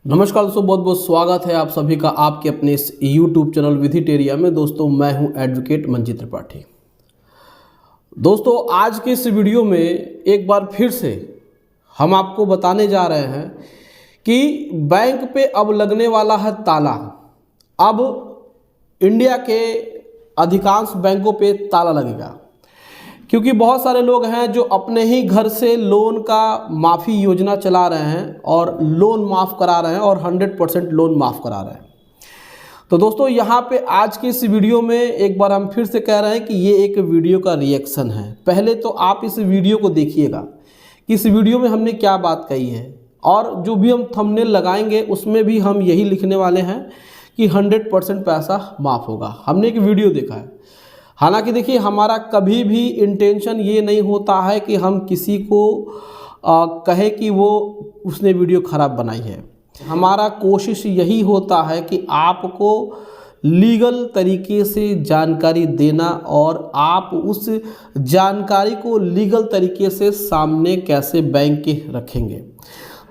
नमस्कार दोस्तों, बहुत बहुत स्वागत है आप सभी का आपके अपने इस YouTube चैनल विधिटेरिया में। दोस्तों मैं हूं एडवोकेट मंजीत त्रिपाठी। दोस्तों आज के इस वीडियो में एक बार फिर से हम आपको बताने जा रहे हैं कि बैंक पे अब लगने वाला है ताला। अब इंडिया के अधिकांश बैंकों पे ताला लगेगा, क्योंकि बहुत सारे लोग हैं जो अपने ही घर से लोन का माफ़ी योजना चला रहे हैं और लोन माफ़ करा रहे हैं और 100% लोन माफ़ करा रहे हैं। तो दोस्तों यहाँ पे आज की इस वीडियो में एक बार हम फिर से कह रहे हैं कि ये एक वीडियो का रिएक्शन है। पहले तो आप इस वीडियो को देखिएगा कि इस वीडियो में हमने क्या बात कही है, और जो भी हम थंबनेल लगाएंगे उसमें भी हम यही लिखने वाले हैं कि 100% पैसा माफ़ होगा। हमने एक वीडियो देखा है। हालांकि देखिए, हमारा कभी भी इंटेंशन ये नहीं होता है कि हम किसी को कहे कि वो उसने वीडियो ख़राब बनाई है। हमारा कोशिश यही होता है कि आपको लीगल तरीके से जानकारी देना और आप उस जानकारी को लीगल तरीके से सामने कैसे बैंक के रखेंगे।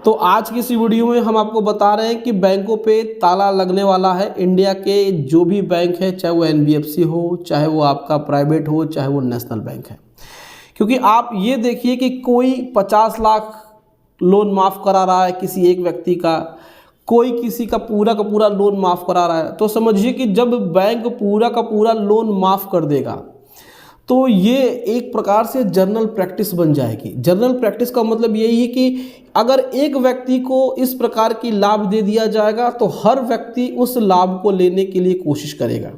तो आज की इस वीडियो में हम आपको बता रहे हैं कि बैंकों पे ताला लगने वाला है। इंडिया के जो भी बैंक है, चाहे वो NBFC हो, चाहे वो आपका प्राइवेट हो, चाहे वो नेशनल बैंक है। क्योंकि आप ये देखिए कि कोई 50 लाख लोन माफ़ करा रहा है किसी एक व्यक्ति का, कोई किसी का पूरा लोन माफ़ करा रहा है। तो समझिए कि जब बैंक पूरा का पूरा लोन माफ़ कर देगा तो ये एक प्रकार से जनरल प्रैक्टिस बन जाएगी। जनरल प्रैक्टिस का मतलब यही है कि अगर एक व्यक्ति को इस प्रकार की लाभ दे दिया जाएगा तो हर व्यक्ति उस लाभ को लेने के लिए कोशिश करेगा।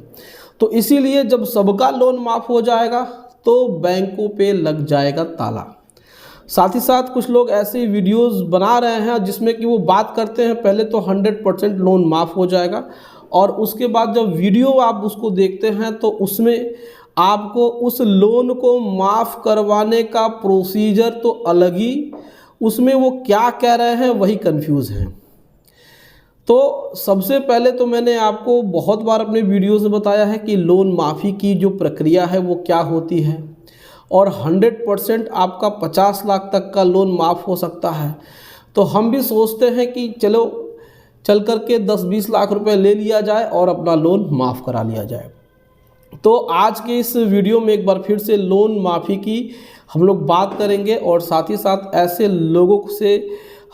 तो इसीलिए जब सबका लोन माफ़ हो जाएगा तो बैंकों पे लग जाएगा ताला। साथ ही साथ कुछ लोग ऐसे वीडियोस बना रहे हैं जिसमें कि वो बात करते हैं पहले तो 100% लोन माफ़ हो जाएगा, और उसके बाद जब वीडियो आप उसको देखते हैं तो उसमें आपको उस लोन को माफ़ करवाने का प्रोसीजर तो अलग ही, उसमें वो क्या कह रहे हैं वही कंफ्यूज हैं। तो सबसे पहले तो मैंने आपको बहुत बार अपने वीडियोस में बताया है कि लोन माफ़ी की जो प्रक्रिया है वो क्या होती है, और 100% आपका 50 लाख तक का लोन माफ़ हो सकता है। तो हम भी सोचते हैं कि चलो चल करके 10-20 लाख रुपए ले लिया जाए और अपना लोन माफ़ करा लिया जाए। तो आज के इस वीडियो में एक बार फिर से लोन माफ़ी की हम लोग बात करेंगे, और साथ ही साथ ऐसे लोगों से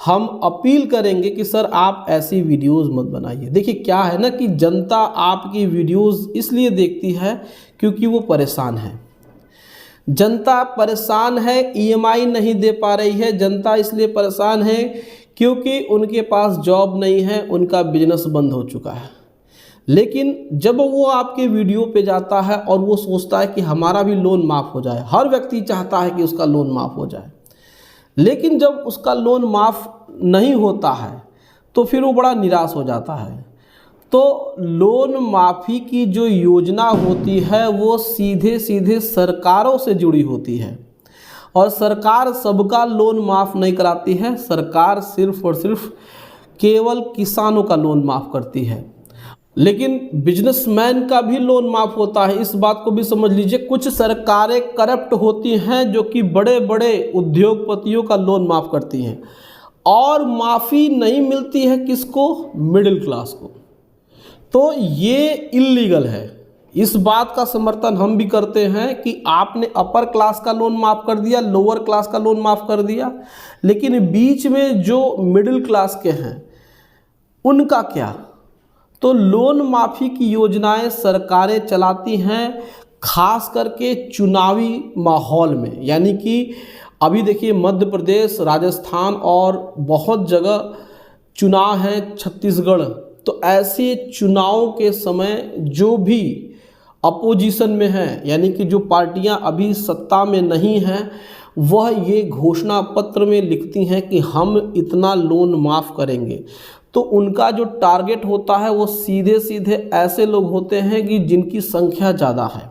हम अपील करेंगे कि सर आप ऐसी वीडियोस मत बनाइए। देखिए क्या है ना कि जनता आपकी वीडियोस इसलिए देखती है क्योंकि वो परेशान है। जनता परेशान है, EMI नहीं दे पा रही है। जनता इसलिए परेशान है क्योंकि उनके पास जॉब नहीं है, उनका बिजनेस बंद हो चुका है। लेकिन जब वो आपके वीडियो पे जाता है और वो सोचता है कि हमारा भी लोन माफ़ हो जाए, हर व्यक्ति चाहता है कि उसका लोन माफ़ हो जाए, लेकिन जब उसका लोन माफ़ नहीं होता है तो फिर वो बड़ा निराश हो जाता है। तो लोन माफ़ी की जो योजना होती है वो सीधे सीधे सरकारों से जुड़ी होती है, और सरकार सबका लोन माफ़ नहीं कराती है। सरकार सिर्फ और सिर्फ केवल किसानों का लोन माफ़ करती है, लेकिन बिजनेसमैन का भी लोन माफ़ होता है। इस बात को भी समझ लीजिए। कुछ सरकारें करप्ट होती हैं जो कि बड़े बड़े उद्योगपतियों का लोन माफ़ करती हैं, और माफ़ी नहीं मिलती है किसको? मिडिल क्लास को। तो ये इल्लीगल है। इस बात का समर्थन हम भी करते हैं कि आपने अपर क्लास का लोन माफ़ कर दिया, लोअर क्लास का लोन माफ़ कर दिया, लेकिन बीच में जो मिडिल क्लास के हैं उनका क्या? तो लोन माफ़ी की योजनाएं सरकारें चलाती हैं खास करके चुनावी माहौल में। यानी कि अभी देखिए मध्य प्रदेश, राजस्थान और बहुत जगह चुनाव हैं, छत्तीसगढ़। तो ऐसे चुनावों के समय जो भी अपोजिशन में हैं, यानी कि जो पार्टियां अभी सत्ता में नहीं हैं, वह ये घोषणा पत्र में लिखती हैं कि हम इतना लोन माफ़ करेंगे। तो उनका जो टारगेट होता है वो सीधे सीधे ऐसे लोग होते हैं कि जिनकी संख्या ज़्यादा है,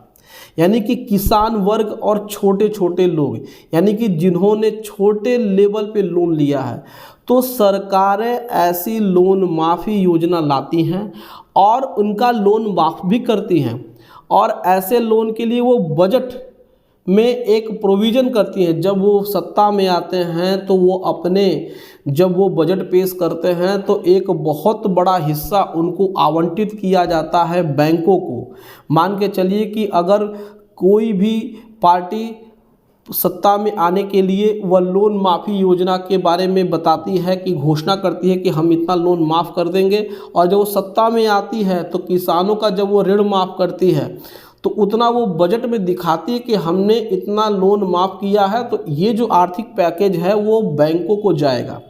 यानी कि किसान वर्ग और छोटे छोटे लोग, यानी कि जिन्होंने छोटे लेवल पे लोन लिया है। तो सरकारें ऐसी लोन माफ़ी योजना लाती हैं और उनका लोन माफ़ भी करती हैं, और ऐसे लोन के लिए वो बजट में एक प्रोविज़न करती हैं। जब वो सत्ता में आते हैं तो वो जब वो बजट पेश करते हैं तो एक बहुत बड़ा हिस्सा उनको आवंटित किया जाता है बैंकों को। मान के चलिए कि अगर कोई भी पार्टी सत्ता में आने के लिए वह लोन माफ़ी योजना के बारे में बताती है कि घोषणा करती है कि हम इतना लोन माफ़ कर देंगे, और जब वो सत्ता में आती है तो किसानों का जब वो ऋण माफ़ करती है तो उतना वो बजट में दिखाती है कि हमने इतना लोन माफ़ किया है, तो ये जो आर्थिक पैकेज है वो बैंकों को जाएगा।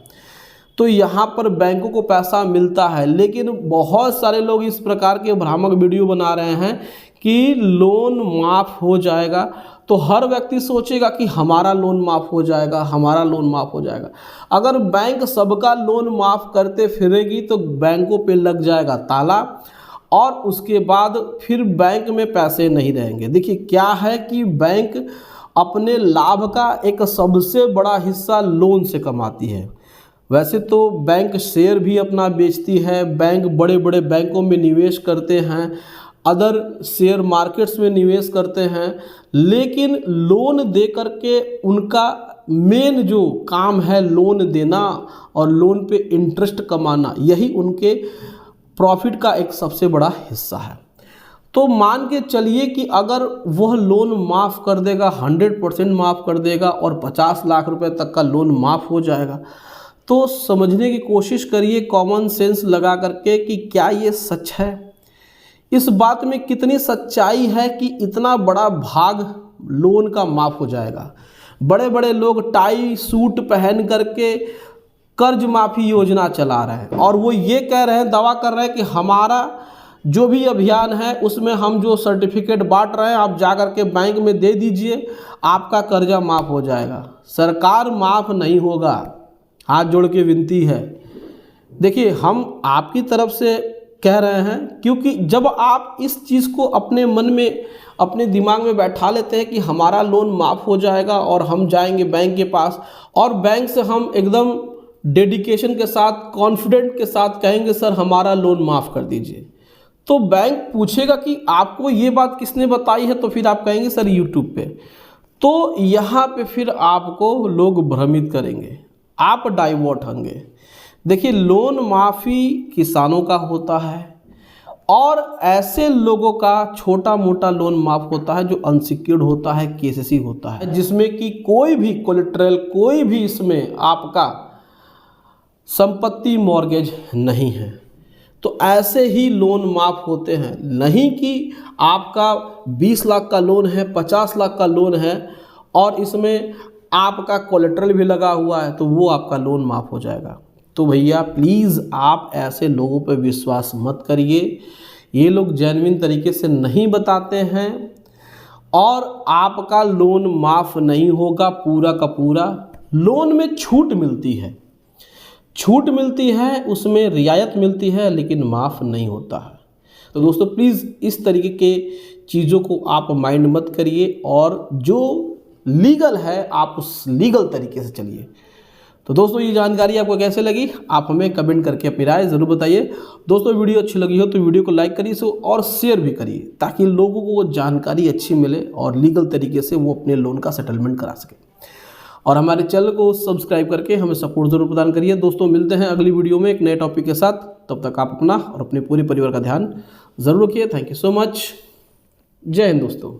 तो यहाँ पर बैंकों को पैसा मिलता है। लेकिन बहुत सारे लोग इस प्रकार के भ्रामक वीडियो बना रहे हैं कि लोन माफ़ हो जाएगा, तो हर व्यक्ति सोचेगा कि हमारा लोन माफ़ हो जाएगा, हमारा लोन माफ़ हो जाएगा। अगर बैंक सबका लोन माफ़ करते फिरेगी तो बैंकों पे लग जाएगा ताला, और उसके बाद फिर बैंक में पैसे नहीं रहेंगे। देखिए क्या है कि बैंक अपने लाभ का एक सबसे बड़ा हिस्सा लोन से कमाती है। वैसे तो बैंक शेयर भी अपना बेचती है, बैंक बड़े बड़े बैंकों में निवेश करते हैं, अदर शेयर मार्केट्स में निवेश करते हैं, लेकिन लोन दे करके उनका मेन जो काम है लोन देना और लोन पे इंटरेस्ट कमाना, यही उनके प्रॉफिट का एक सबसे बड़ा हिस्सा है। तो मान के चलिए कि अगर वह लोन माफ़ कर देगा, 100% माफ़ कर देगा और 50 लाख रुपए तक का लोन माफ़ हो जाएगा, तो समझने की कोशिश करिए कॉमन सेंस लगा करके कि क्या ये सच है। इस बात में कितनी सच्चाई है कि इतना बड़ा भाग लोन का माफ़ हो जाएगा। बड़े बड़े लोग टाई सूट पहन करके कर्ज माफ़ी योजना चला रहे हैं, और वो ये कह रहे हैं, दावा कर रहे हैं कि हमारा जो भी अभियान है उसमें हम जो सर्टिफिकेट बांट रहे हैं आप जा कर के बैंक में दे दीजिए, आपका कर्जा माफ़ हो जाएगा। सरकार माफ़ नहीं होगा, हाथ जोड़ के विनती है। देखिए हम आपकी तरफ से कह रहे हैं, क्योंकि जब आप इस चीज़ को अपने मन में अपने दिमाग में बैठा लेते हैं कि हमारा लोन माफ़ हो जाएगा और हम जाएंगे बैंक के पास और बैंक से हम एकदम डेडिकेशन के साथ, कॉन्फिडेंट के साथ कहेंगे सर हमारा लोन माफ़ कर दीजिए, तो बैंक पूछेगा कि आपको ये बात किसने बताई है, तो फिर आप कहेंगे सर यूट्यूब पे। तो यहाँ पे फिर आपको लोग भ्रमित करेंगे, आप डाइवर्ट होंगे। देखिए लोन माफ़ी किसानों का होता है, और ऐसे लोगों का छोटा मोटा लोन माफ़ होता है जो अनसिक्योर्ड होता है, केसीसी होता है, जिसमें कि कोई भी कोलेटरल, कोई भी इसमें आपका संपत्ति मॉर्गेज नहीं है। तो ऐसे ही लोन माफ़ होते हैं, नहीं कि आपका 20 लाख का लोन है, 50 लाख का लोन है और इसमें आपका कोलेटरल भी लगा हुआ है तो वो आपका लोन माफ़ हो जाएगा। तो भैया प्लीज़ आप ऐसे लोगों पर विश्वास मत करिए, ये लोग जेन्युइन तरीके से नहीं बताते हैं और आपका लोन माफ़ नहीं होगा पूरा का पूरा। लोन में छूट मिलती है, छूट मिलती है, उसमें रियायत मिलती है, लेकिन माफ़ नहीं होता है। तो दोस्तों प्लीज़ इस तरीके के चीज़ों को आप माइंड मत करिए, और जो लीगल है आप उस लीगल तरीके से चलिए। तो दोस्तों ये जानकारी आपको कैसे लगी, आप हमें कमेंट करके अपनी राय ज़रूर बताइए। दोस्तों वीडियो अच्छी लगी हो तो वीडियो को लाइक करिए और शेयर भी करिए, ताकि लोगों को वो जानकारी अच्छी मिले और लीगल तरीके से वो अपने लोन का सेटलमेंट करा सके। और हमारे चैनल को सब्सक्राइब करके हमें सपोर्ट जरूर प्रदान करिए। दोस्तों मिलते हैं अगली वीडियो में एक नए टॉपिक के साथ, तब तक आप अपना और अपने पूरे परिवार का ध्यान जरूर रखिए। Thank you so much. जय हिंद दोस्तों।